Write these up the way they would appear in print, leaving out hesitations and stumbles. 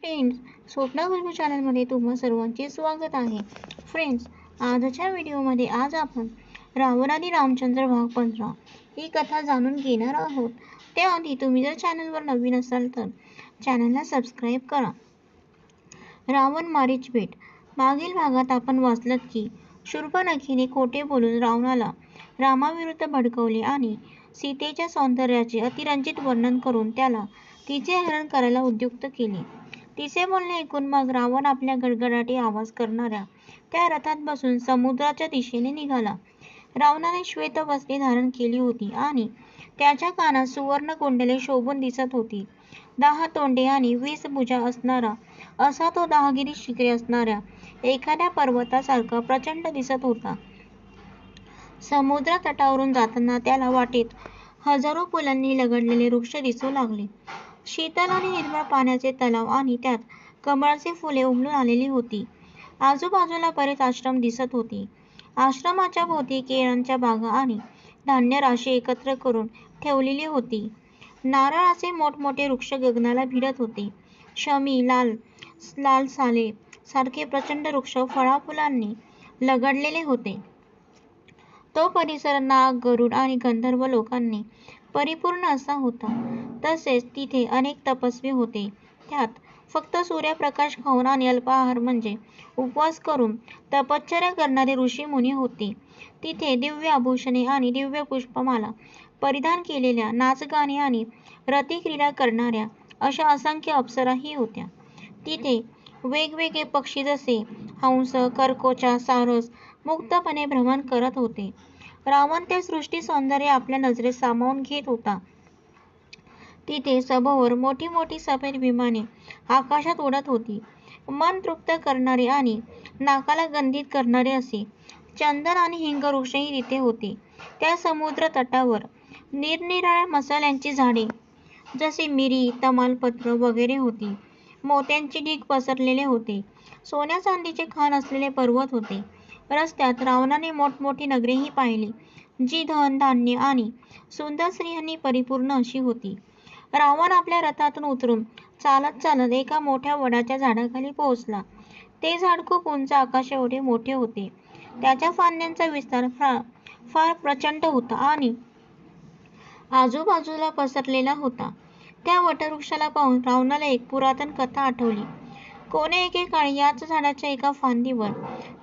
Friends, Swapna Khushboo चॅनलमध्ये तुम्हा सर्वांचे स्वागत आहे. फ्रेंड्स, आजच्या व्हिडिओमध्ये आज आपण रावण आणि रामचंद्र भाग 15 ही कथा जाणून घेणार आहोत. त्याआधी तुम्ही जर चॅनलवर नवीन असाल तर चॅनलला सबस्क्राईब करा. रावण मारीच भेट. मागील भागात आपण वाचलत की शूर्पणखीने खोटे बोलून रावणाला रामाविरुद्ध भडकवले आणि सीतेच्या सौंदर्याचे अतिरंजित वर्णन करून त्याला तिचे हरण करायला उद्युक्त केले. तिचे बोलणे ऐकून मग रावण आपल्या गडगडाटी आवाज करणाऱ्या त्या रथात बसून समुद्राच्या दिशेने निघाला. रावणाने श्वेत वस्त्रे धारण केली होती आणि त्याच्या कानात सुवर्ण कुंडले शोभून दिसत होती. 10 तोंडे आणि 20 भुजा असणारा असा तो 10 शिखरे असणाऱ्या एखाद्या पर्वतासारखा प्रचंड दिसत होता. समुद्र तटावरून जाताना त्याला वाटेत हजारो फुलांनी लगडलेले वृक्ष दिसू लागले. शीतल आणि निर्मळ पाण्याचे तलाव आणि त्यात कमळाची फुले उमलून आलेली होती. आजूबाजूला बरेच आश्रम दिसत होते. आश्रमाच्या भोवती केळांच्या बागा आणि धान्य राशी एकत्र करून ठेवलेली होती. नारळाचे मोठमोठे वृक्ष गगनाला भिडत होते. शमी, लाल साले सारखे प्रचंड वृक्ष फळाफुलांनी लगडलेले होते. तो परिसर नाग, गरुड आणि गंधर्व लोकांनी परिपूर्ण असा होता. तसेच तिथे अनेक तपस्वी होते. त्यात फक्त सूर्यप्रकाश खाऊन आणि अल्पाहार म्हणजे उपवास करून तपश्चर्या करणारे ऋषीमुनी होते. तिथे दिव्य आभूषणे आणि दिव्य पुष्पमाला परिधान केलेल्या, नाचगाणे आणि रतिक्रीडा करणाऱ्या अशा असंख्य अप्सराही होत्या. तिथे वेगवेगळे पक्षी जसे हंस, करकोचा, सारस मुक्तपणे भ्रमण करत होते. रावण ते सृष्टी सौंदर्य आपल्या नजरेत सामावून घेत होता. तिथे सभोवर मोठी मोठी सफेद विमाने आकाशात उडत होती. मन तृप्त करणारे आणि नाकाला गंधित करणारे असे चंदन आणि हिंगवृक्षही तिथे होते. त्या समुद्र तटावर निरनिराळ्या मसाल्यांची झाडे जसे मिरी, तमालपत्र वगैरे होती. मोत्यांचे ढीग पसरलेले होते. सोन्या चांदीचे खान असलेले पर्वत होते. रस्त्यात रावणाने मोठमोठी नगरेही पाहिली, जी धन, धान्य आणि सुंदर स्त्रियांनी परिपूर्ण अशी होती. रावण आपल्या रथातून उतरून चालत चालत एका मोठ्या वडाच्या झाडाखाली पोहोचला. ते झाड खूप उंच आकाशाएवढे मोठे होते. त्याच्या फांद्यांचा विस्तार फार प्रचंड होता आणि आजूबाजूला पसरलेला होता. त्या वटवृक्षाला पाहून रावणाला एक पुरातन कथा आठवली. कोणे एकेकाळी याच झाडाच्या एका फांदीवर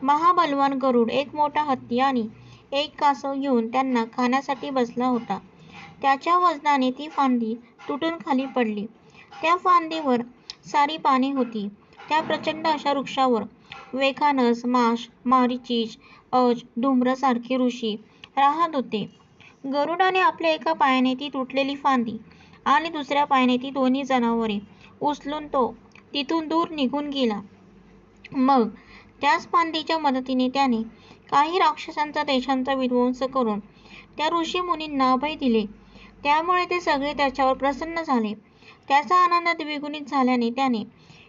महाबलवान गरुड, एक मोठा हत्ती आणि एक कासव घेऊन त्यांना खाण्यासाठी बसला होता. त्याच्या वजनाने ती फांदी तुटून खाली पडली. त्या फांदीवर सारी पाने होती. त्या प्रचंड अशा वृक्षावर वेखानस, माश, मारीचिस, अज, धूम्र सारखे ऋषी राहत होते. गरुडाने आपल्या एका पायाने ती तुटलेली फांदी आणि दुसऱ्या पायाने ती दोन्ही जनावरे उचलून तो तिथून दूर निघून गेला. मग त्याच फांदीच्या मदतीने त्याने काही राक्षसांचा देशांचा विध्वंस करून त्या ऋषीमुनींना अभय दिले. त्यामुळे ते सगळे त्याच्यावर प्रसन्न झाले. त्याचा आनंद द्विगुणित झाल्याने त्याने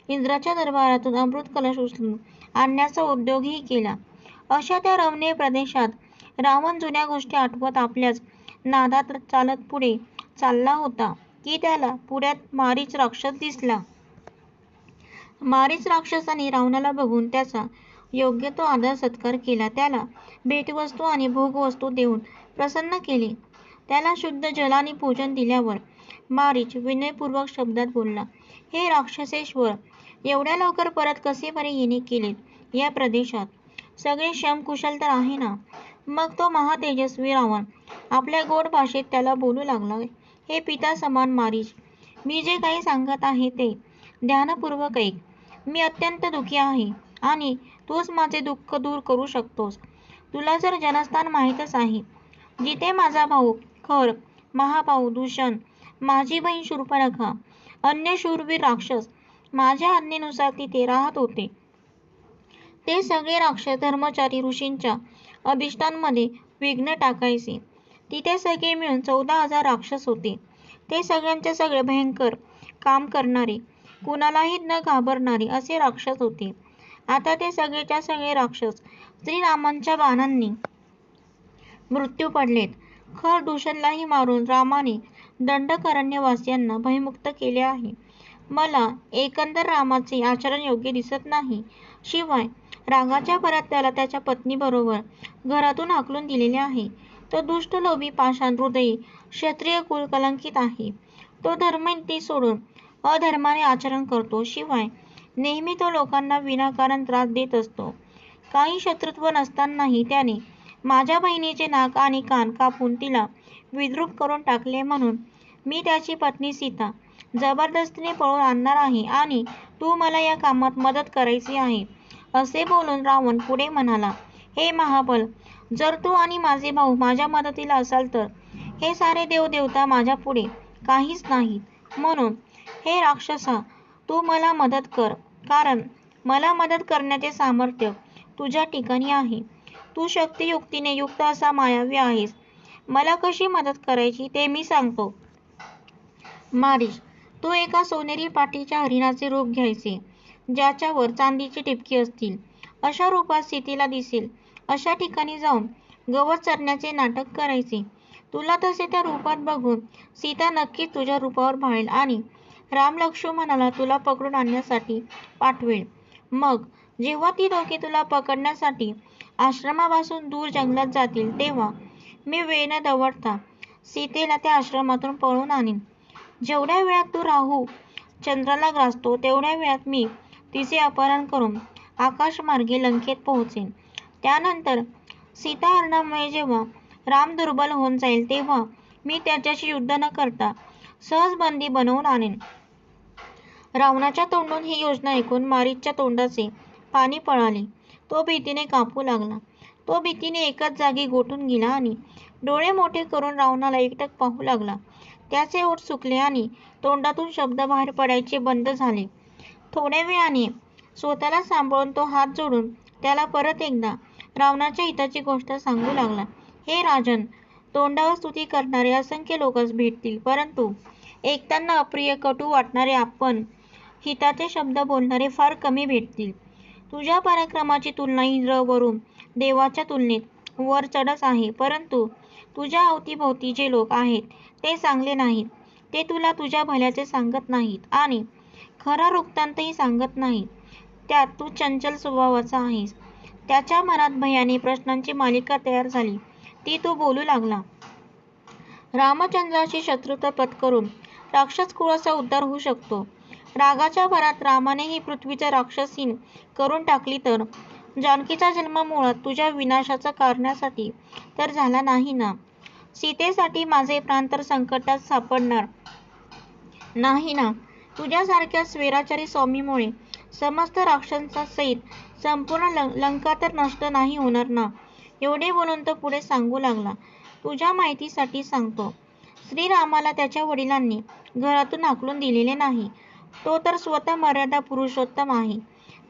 इंद्राच्या दरबारातून अमृत कलश उचलून आणण्याचा उद्योगही केला. अशा त्या रमणीय प्रदेशात रावण जुन्या गोष्टी आठवत आपल्याच नादात चालत पुढे चालला होता की त्याला पुढ्यात मारीच राक्षस दिसला. मारीच राक्षसाने रावणाला बघून त्याचा योग्य तो आदर सत्कार केला. त्याला भेटवस्तू आणि भोगवस्तू देऊन प्रसन्न केले. त्याला शुद्ध जलाने पूजन दिल्यावर मारीच विनयपूर्वक शब्दात बोलला, हे राक्षसेश्वर, एवढ्या लवकर परत कसे बरे येणे केलेत या प्रदेशात? सगळे शमकुशल तर आहे ना? मग तो महातेजस्वी रावण आपल्या गोड भाषेत त्याला बोलू लागला, हे पिता समान मारीच, मी जे काही सांगत आहे ते ध्यानपूर्वक ऐक. मी अत्यंत दुःखी आहे आणि तूच माझे दुःख दूर करू शकतोस. तुला जर जनस्थान माहीतच आहे, जिथे माझा भाऊ खर, महाभाऊ दूषण, माझी बहीण शूर्पणखा, अन्य शूरवीर राक्षस माझ्या आज्ञेनुसार तिथे राहत होते. ते सगळे राक्षस धर्मचारी ऋषींच्या अधिष्ठांमध्ये विघ्न टाकायचे. तिथे सगळे मिळून 14,000 राक्षस होते. ते सगळ्यांचे सगळे भयंकर काम करणारे, कुणालाही न घाबरणारे असे राक्षस होते. आता ते सगळेच्या सगळे राक्षस श्रीरामांच्या बाणांनी मृत्यू पडलेत. खर दूषणलाही मारून रामाने दंडकारण्यवासियांना भयमुक्त केले आहे. मला एकंदर रामाचे आचरण योग्य दिसत नाही. शिवाय रागाच्या भरात त्याला त्याच्या पत्नीबरोबर घरातून हाकलून दिलेले आहे. तो दुष्ट, लोभी, पाषाण हृदयी क्षत्रिय कुल कलंकित आहे. तो धर्मनीती सोडून अधर्माने आचरण करतो. शिवाय नेहमी तो लोकांना विनाकारण त्रास देत असतो. काही शत्रुत्व नसतानाही त्याने माझ्या बहिणीचे नाक आणि कान कापून तिला विद्रूप करून टाकले, म्हणून मी त्याची पत्नी सीता जबरदस्तीने पळवून आणणार आहे आणि तू मला या कामात मदत करायची आहे. असे बोलून रावण पुढे म्हणाला, हे महाबल, जर तू आणि माझे भाऊ माझ्या मदतीला असाल तर हे सारे देवदेवता माझ्या पुढे काहीच नाहीत. म्हणून हे राक्षसा, तू मला मदत कर, कारण मला मदत करण्याचे सामर्थ्य तुझ्या ठिकाणी आहे. तू शक्तियुक्तीने युक्त असा मायावी आहेस. मला कशी मदत करायची ते मी सांगतो. मारीच, तू एका सोनेरी पाठीच्या हरिणाचे रूप घ्यायचे, ज्याच्यावर चांदीची टिपकी असतील. अशा रूपात सीतेला दिसेल अशा ठिकाणी जाऊन गवत चरण्याचे नाटक करायचे. तुला तसे त्या रूपात बघून सीता नक्कीच तुझ्या रूपावर भाळेल आणि राम लक्ष्मणाला तुला पकडून आणण्यासाठी पाठवेल. मग जेव्हा ती दोघे तुला पकडण्यासाठी आश्रमापासून दूर जंगलात जातील, तेव्हा मी वेळ न दवडता सीतेला त्या आश्रमातून पळवून आणीन. जेवढ्या वेळात तू राहू चंद्राला ग्रासतो, तेवढ्या वेळात मी तिचे अपहरण करून आकाशमार्गे लंकेत पोहोचेन. त्यानंतर सीताहरणामुळे जेव्हा राम दुर्बल होऊन जाईल, तेव्हा मी त्याच्याशी युद्ध न करता सहज बंदी बनवून आणेन. रावणाच्या तोंडून ही योजना ऐकून मारीचच्या तोंडाचे पाणी पळाले. तो भीतीने कापू लागला. तो भीतीने एकाच जागी गोठून गेला आणि डोळे मोठे करून रावणाला एकटक पाहू लागला. त्याचे ओठ सुकले आणि तोंडातून शब्द बाहेर पडायचे बंद झाले. थोड्या वेळाने स्वतःला सांभाळून तो हात जोडून त्याला परत एकदा रावणाच्या हिताची गोष्ट सांगू लागला. हे राजन, तोंडावर स्तुती करणारे असंख्य लोकच भेटतील, परंतु ऐकताना अप्रिय, कटू वाटणारे, आपण हिताचे शब्द बोलणारे फार कमी भेटतील. तुझ्या पराक्रमाची तुलना इंद्र, वरुण देवाच्या तुलनेत वर चढच आहे, परंतु तुझ्या अवतीभोवती जे लोक आहेत ते चांगले नाहीत. ते तुला तुझ्या भल्याचे सांगत नाहीत आणि खरा वृत्तांतही सांगत नाहीत. त्यात तू चंचल स्वभावाचा आहेस. त्याच्या मनात भयाने प्रश्नांची मालिका तयार झाली. ती तो बोलू लागला. रामचंद्राशी शत्रुत्व पत्करून राक्षस कुळाचा उद्धार होऊ शकतो. रागाच्या भरात रामाने ही पृथ्वीचा राक्षसीन करून टाकली तर जानकीचा जन्म मुळात तुझ्या विनाशाचा कारणासाठी तर झाला नाही ना. सीतेसाठी माझे प्राण तर संकटात सापडणार नाही ना. तुझ्यासारख्या स्वैराचारी स्वामीमुळे समस्त राक्षसांसहित संपूर्ण लंका तर नष्ट नाही होणार ना. एवढे बोलून तो पुढे सांगू लागला. तुझ्या माहितीसाठी सांगतो, श्रीरामाला त्याच्या वडिलांनी घरातून हाकलून दिलेले नाही. तो तर स्वतः मर्यादा पुरुषोत्तम आहे.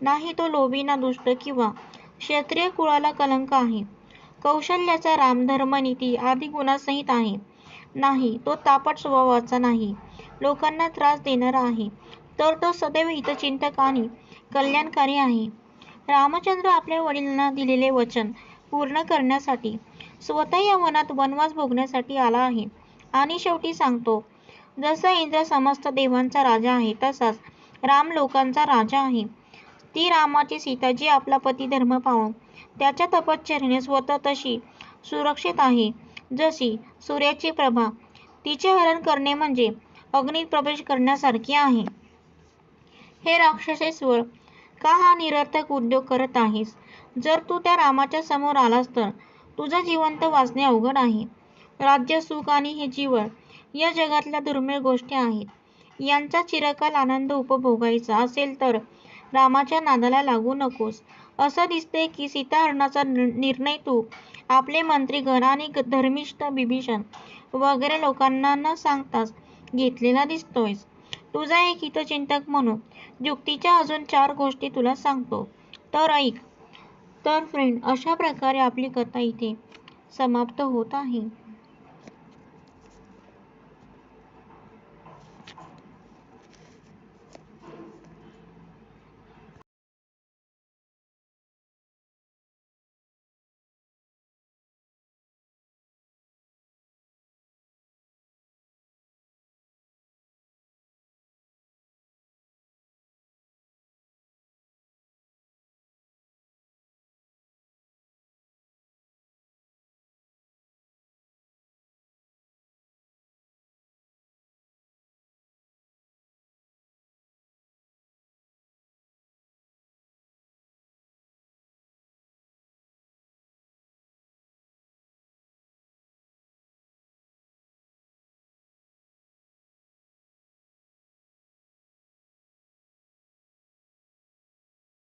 नाही तो लोभी, ना दुष्ट किंवा क्षत्रिय कुळाला कलंक आहे. कौशल्याचा, राम, धर्मनीती आदी गुणासहित आहे. नाही तो तापट स्वभावाचा नाही, लोकांना त्रास देणारा आहे. तर तो सदैव हितचिंतक आणि कल्याणकारी आहे. रामचंद्र आपल्या वडिलांना दिलेले वचन पूर्ण करण्यासाठी स्वतः या वनात वनवास भोगण्यासाठी आला आहे. आणि शेवटी सांगतो, जसा इंद्र समस्त देवांचा राजा आहे, तसाच राम लोकांचा राजा आहे. ती रामाची सीता, जी आपला पती धर्म पाळून त्याच्या तपश्चर्येने स्वतः तशी सुरक्षित आहे, जशी सूर्याची प्रभा. तिचे हरण करणे म्हणजे अग्नीत प्रवेश करण्यासारखे आहे. हे राक्षसेश्वर, का हा निरर्थक उद्योग करत आहेस? जर तू त्या रामाच्या समोर आलास तर तुझं जिवंत वाचणे अवघड आहे. राज्य, सुख आणि हे जीवन या जगातल्या दुर्मिळ गोष्टी आहेत. यांचा चिरकाल आनंद उपभोगायचा असेल तर रामाच्या नादाला लागू नकोस. असं दिसतंय की सीताहरणाचा निर्णय तू आपले मंत्रीगण आणि धर्मिष्ठ विभीषण वगैरे लोकांना न सांगताच घेतलेला दिसतोयस. तुझा एक हितचिंतक म्हणून युक्तीच्या अजून 4 गोष्टी तुला सांगतो, तर ऐक. तर फ्रेंड, अशा प्रकारे आपली कथा इथे समाप्त होत आहे.